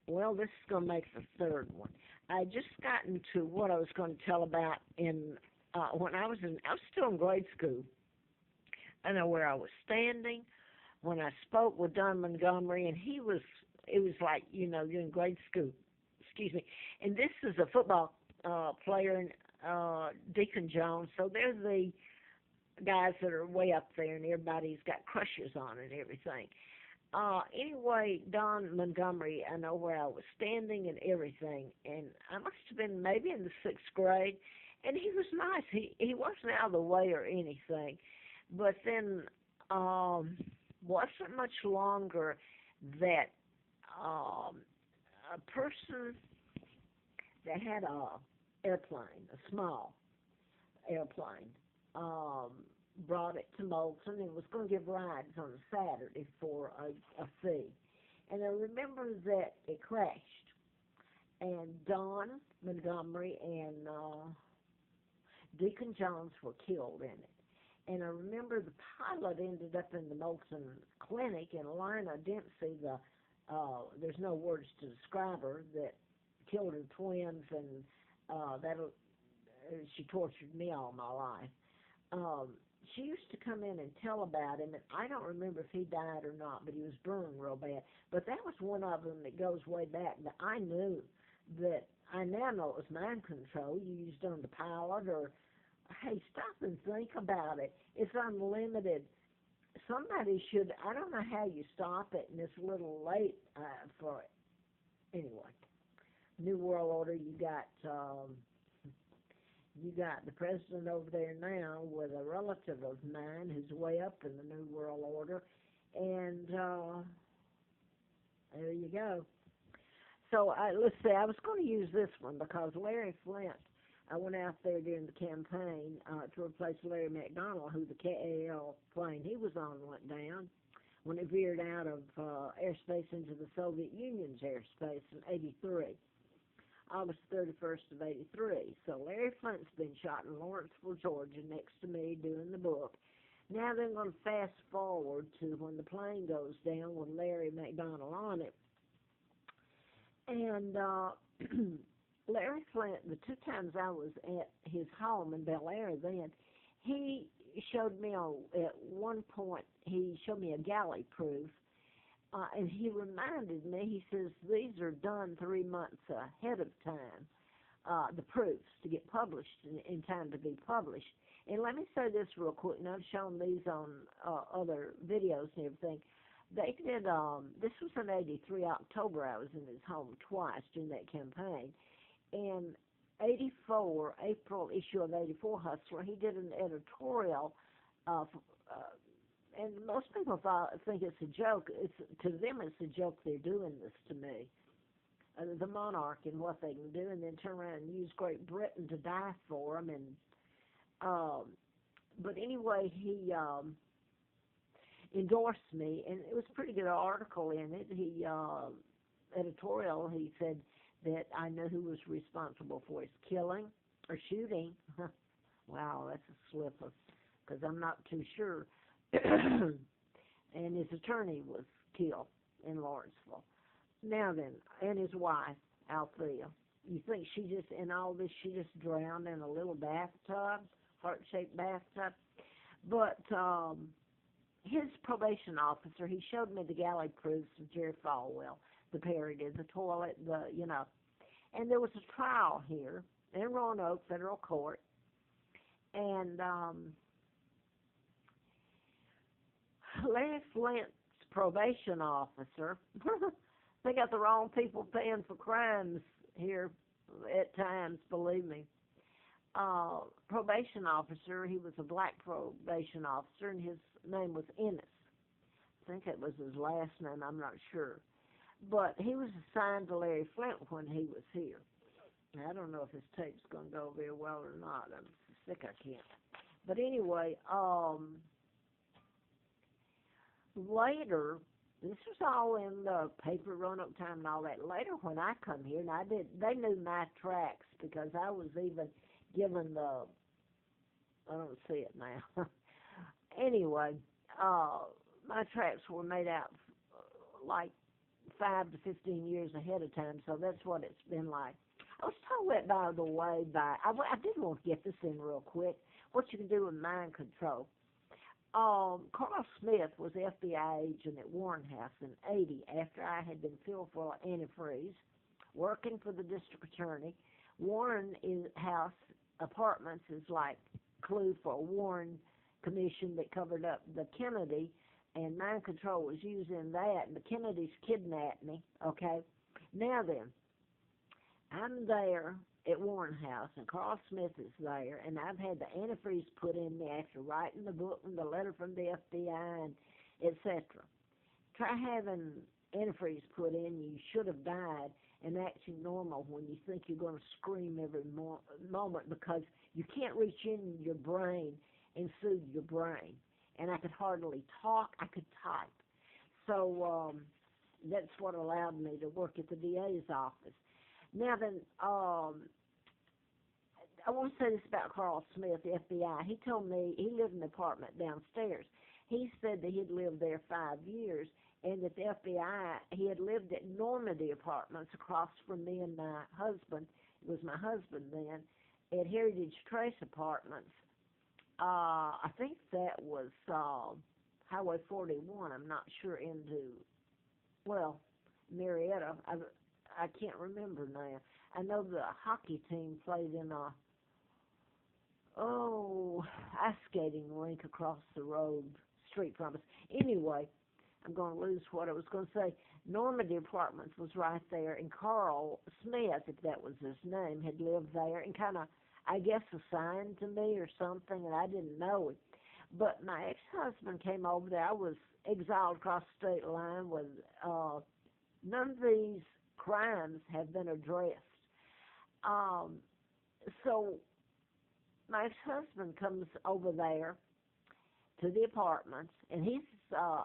Well, this is going to make the third one. I just gotten to what I was going to tell about in when I was still in grade school. I know where I was standing when I spoke with Don Montgomery, and he was. It was like you're in grade school. Excuse me. And this is a football player, Deacon Jones. So they're the guys that are way up there, and everybody's got crushes on and everything. Anyway, Don Montgomery, I know where I was standing and everything, and I must have been maybe in the sixth grade, and he was nice. He wasn't out of the way or anything, but then wasn't much longer that um, a person that had a airplane, a small airplane, um, brought it to Moulton and was going to give rides on a Saturday for a fee. And I remember that it crashed, and Don Montgomery and Deacon Jones were killed in it. And I remember the pilot ended up in the Moulton Clinic, and Lina Dempsey, there's no words to describe her, that killed her twins, and she tortured me all my life. Um, she used to come in and tell about him, and I don't remember if he died or not, but he was burned real bad. But that was one of them that goes way back that I knew that I now know it was mind control. You used on the pilot, or hey, stop and think about it. It's unlimited. Somebody should. I don't know how you stop it, and it's a little late for it. Anyway, New World Order. You got the president over there now with a relative of mine who's way up in the New World Order, and there you go. So let's see. I was going to use this one because Larry Flint. I went out there during the campaign to replace Larry McDonald, who the KAL plane he was on went down when it veered out of airspace into the Soviet Union's airspace in '83. August 31st of '83. So Larry Flint's been shot in Lawrenceville, Georgia, next to me doing the book. Now they're going to fast forward to when the plane goes down with Larry McDonald on it. And Larry Flint, the two times I was at his home in Bel Air then, he showed me at one point, he showed me a galley proof. And he reminded me, he says, these are done 3 months ahead of time, the proofs, to get published in time to be published. And let me say this real quick, and I've shown these on other videos and everything. They did, this was in '83, October, I was in his home twice during that campaign. And '84, April issue of '84 Hustler, he did an editorial and most people think it's a joke. To them, it's a joke they're doing this to me, the monarch and what they can do, and then turn around and use Great Britain to die for them. And but anyway, he endorsed me, and it was a pretty good article in it. He editorial. He said that I know who was responsible for his killing or shooting. Wow, that's a slipper, because I'm not too sure. And his attorney was killed in Lawrenceville. Now then, and his wife, Althea. You think she just, in all this, she just drowned in a little bathtub, heart-shaped bathtub? But his probation officer, he showed me the galley proofs of Jerry Falwell, the parody, the toilet, and there was a trial here in Roanoke Federal Court, and Larry Flint's probation officer, they got the wrong people paying for crimes here at times, believe me. Probation officer, he was a black probation officer, and his name was Ennis. I think it was his last name, I'm not sure. But he was assigned to Larry Flint when he was here. I don't know if his tape's going to go very well or not. I'm sick I can't. But anyway, later, this was all in the paper Roanoke Time and all that. Later, when I come here, and they knew my tracks because I was even given I don't see it now. Anyway, my tracks were made out like 5 to 15 years ahead of time, so that's what it's been like. I was told that, by the way, I did want to get this in real quick, what you can do with mind control. Carl Smith was FBI agent at Warren House in '80 after I had been filled for antifreeze, working for the district attorney. House Apartments is like clue for a Warren commission that covered up the Kennedy, and mind control was used in that, and the Kennedys kidnapped me, okay? Now then, I'm there at Warren House, and Carl Smith is there, and I've had the antifreeze put in me after writing the book and the letter from the FBI, and etc. Try having antifreeze put in, you should have died, and acting normal when you think you're going to scream every moment because you can't reach in your brain and soothe your brain. And I could hardly talk, I could type. So that's what allowed me to work at the DA's office. Now then, I want to say this about Carl Smith, the FBI. He told me he lived in an apartment downstairs. He said that he'd lived there 5 years, and that the FBI, he had lived at Normandy Apartments across from me and my husband. It was my husband then, at Heritage Trace Apartments. I think that was Highway 41. I'm not sure well, Marietta. I can't remember now. I know the hockey team played in ice skating rink across the street from us. Anyway, I'm going to lose what I was going to say. Normandy Apartments was right there, and Carl Smith, if that was his name, had lived there and kind of, I guess, assigned to me or something, and I didn't know it. But my ex-husband came over there. I was exiled across the state line with none of these crimes have been addressed. So my ex-husband comes over there to the apartments, and he's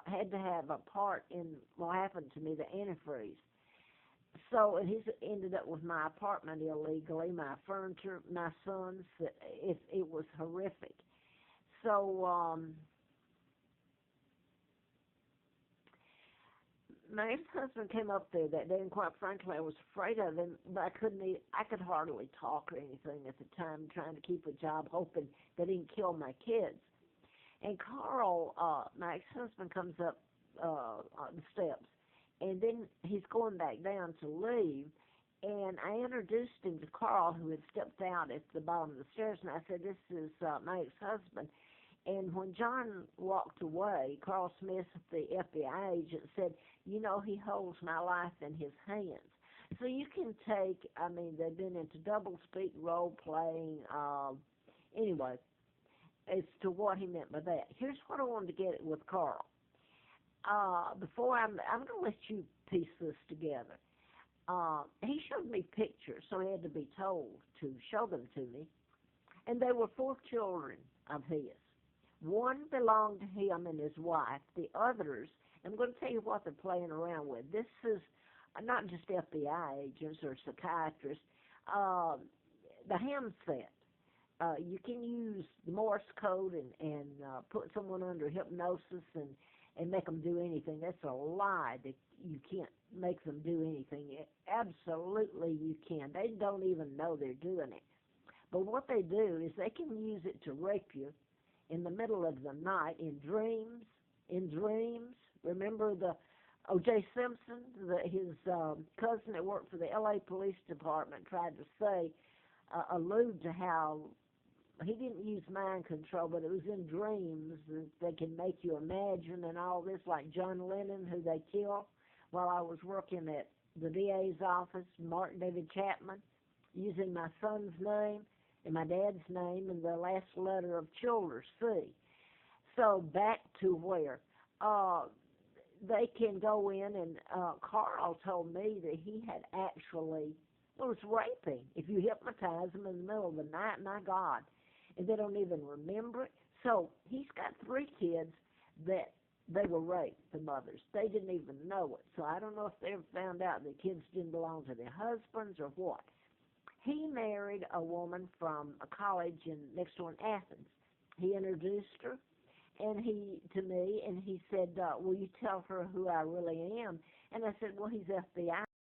had to have a part in what happened to me, the antifreeze. So, and he's ended up with my apartment illegally, my furniture, my son's. It was horrific. So, my ex-husband came up there that day, and quite frankly, I was afraid of him, but I could hardly talk or anything at the time, trying to keep a job, hoping that he didn't kill my kids. And Carl, my ex-husband, comes up the steps, and then he's going back down to leave, and I introduced him to Carl, who had stepped out at the bottom of the stairs, and I said, this is my ex-husband. And when John walked away, Carl Smith, the FBI agent, said, you know, he holds my life in his hands. So you can take, they've been into double-speak role-playing, anyway, as to what he meant by that. Here's what I wanted to get with Carl. Before I'm going to let you piece this together. He showed me pictures, so he had to be told to show them to me. And they were 4 children of his. One belonged to him and his wife. The others, I'm going to tell you what they're playing around with. This is not just FBI agents or psychiatrists. The ham set. You can use the Morse code and put someone under hypnosis and make them do anything. That's a lie that you can't make them do anything. Absolutely you can. They don't even know they're doing it. But what they do is they can use it to rape you in the middle of the night in dreams. Remember the O.J. Simpson, his cousin that worked for the L.A. Police Department, tried to allude to how he didn't use mind control, but it was in dreams that they can make you imagine and all this, like John Lennon, who they killed while I was working at the DA's office, Mark David Chapman, using my son's name and my dad's name and the last letter of Childers, C. So back to where they can go in, and Carl told me that he had actually, was raping. If you hypnotize them in the middle of the night, my God, and they don't even remember it. So he's got 3 kids that they were raped, the mothers. They didn't even know it. So I don't know if they ever found out the kids didn't belong to their husbands or what. He married a woman from a college next door in Athens. He introduced her to me, and he said, will you tell her who I really am? And I said, well, he's FBI.